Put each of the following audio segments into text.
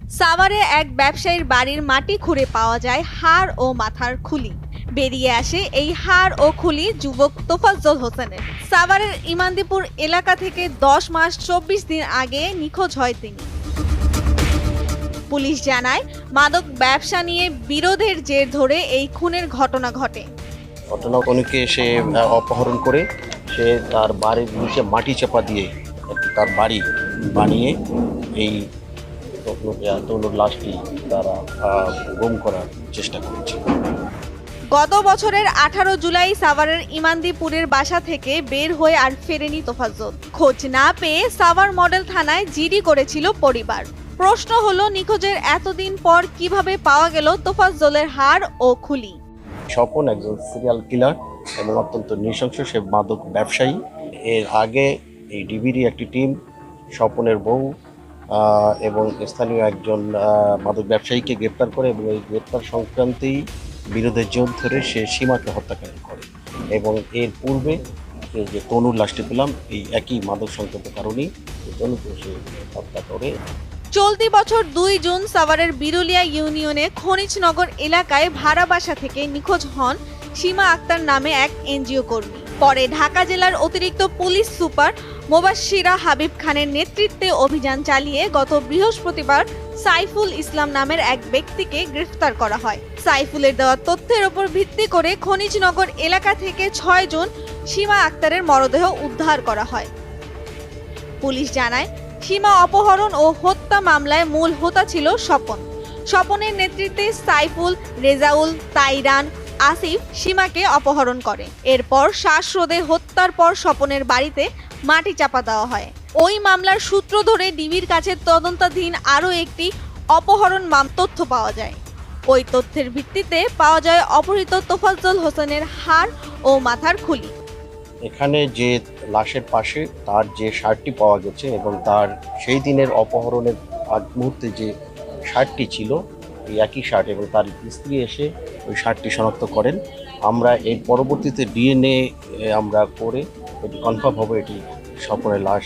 সাভারে এক ব্যবসায়ীর বাড়ির মাটি খুঁড়ে পাওয়া যায় হাড় ও মাথার খুলি। বেরিয়ে আসে এই হাড় ও খুলি যুবক তোফাজ্জল হোসেনের। সাভারের ইমানদীপুর এলাকা থেকে 10 মাস 24 দিন আগে নিখোঁজ হয় তিনি। পুলিশ জানায়, মাদক ব্যবসা নিয়ে বিরোধের জের ধরে এই খুনের ঘটনা ঘটে। ঘটনাকে সে অপহরণ করে সে তার বাড়ির নিচে মাটি চাপা দিয়ে তার বাড়ি বানিয়ে এই তনুর লাশটি তারা গুম করার চেষ্টা করেছে। গত বছরের 18 জুলাই সাভারের ইমানদীপুরের বাসা থেকে বের হয়ে আর ফেরেনি তোফাজ্জল। খোঁজ না পেয়ে সাভার মডেল থানায় জিডি করেছিল পরিবার। প্রশ্ন হলো, নিখোঁজের এতদিন পর কিভাবে পাওয়া গেল তোফাজ্জলের হাড় ও খুলি? স্বপন একজন সিরিয়াল কিলার এবং অত্যন্ত নৃশংস, সে মাদক ব্যবসায়ী। এর আগে এই ডিবিরই একটি টিম স্বপনের বউ এবং স্থানীয় একজন মাদক ব্যবসায়ীকে গ্রেপ্তার করে এবং এই গ্রেপ্তার সংক্রান্তেই বিরোধের জের ধরে সে সীমাকে হত্যাকাণ্ড করে এবং এর পূর্বে যে তনুর লাশটি পেলাম এই একই মাদক সংক্রান্ত কারণেই তনুকে সে হত্যা করে। চলতি বছর 2 জুন সাভারের বিরুলিয়া ইউনিয়নে খনিজনগর এলাকায় ভাড়া বাসা থেকে নিখোঁজ হন সীমা আক্তার নামে এক এনজিও কর্মী। পরে ঢাকা জেলার অতিরিক্ত পুলিশ সুপার মোবাশ্শিরা হাবিব খানের নেতৃত্বে অভিযান চালিয়ে গত বৃহস্পতিবার সাইফুল ইসলাম নামের এক ব্যক্তিকে গ্রেফতার করা হয়। সাইফুলের দেওয়া তথ্যের উপর ভিত্তি করে খনিজনগর এলাকা থেকে 6 জুন সীমা আক্তারের মরদেহ উদ্ধার করা হয়। পুলিশ জানায়, সীমা অপহরণ ও হত্যা মামলায় মূল হোতা ছিল স্বপন। স্বপনের নেতৃত্বে সাইফুল, রেজাউল, তাইরান, আসিফ সীমাকে অপহরণ করে। এরপর শ্বাসরোধে হত্যার পর স্বপনের বাড়িতে মাটি চাপা দেওয়া হয়। ওই মামলার সূত্র ধরে ডিবির কাছে তদন্তাধীন আরও একটি অপহরণ তথ্য পাওয়া যায়। ওই তথ্যের ভিত্তিতে পাওয়া যায় অপহৃত তোফাজ্জল হোসেনের হাড় ও মাথার খুলি। এখানে যে লাশের পাশে তার যে শার্টটি পাওয়া গেছে এবং তার সেই দিনের অপহরণের আগ মুহূর্তে যে শার্টটি ছিল এই একই শার্ট এবং তার স্ত্রী এসে ওই শার্টটি শনাক্ত করেন। আমরা এর পরবর্তীতে ডিএনএ আমরা করে এটি কনফার্ম হবে এটি স্বপনের লাশ,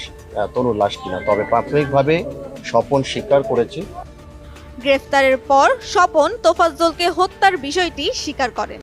তনুর লাশ কিনা। তবে প্রাথমিকভাবে স্বপন স্বীকার করেছে। গ্রেফতারের পর স্বপন তোফাজ্জলকে হত্যার বিষয়টি স্বীকার করেন।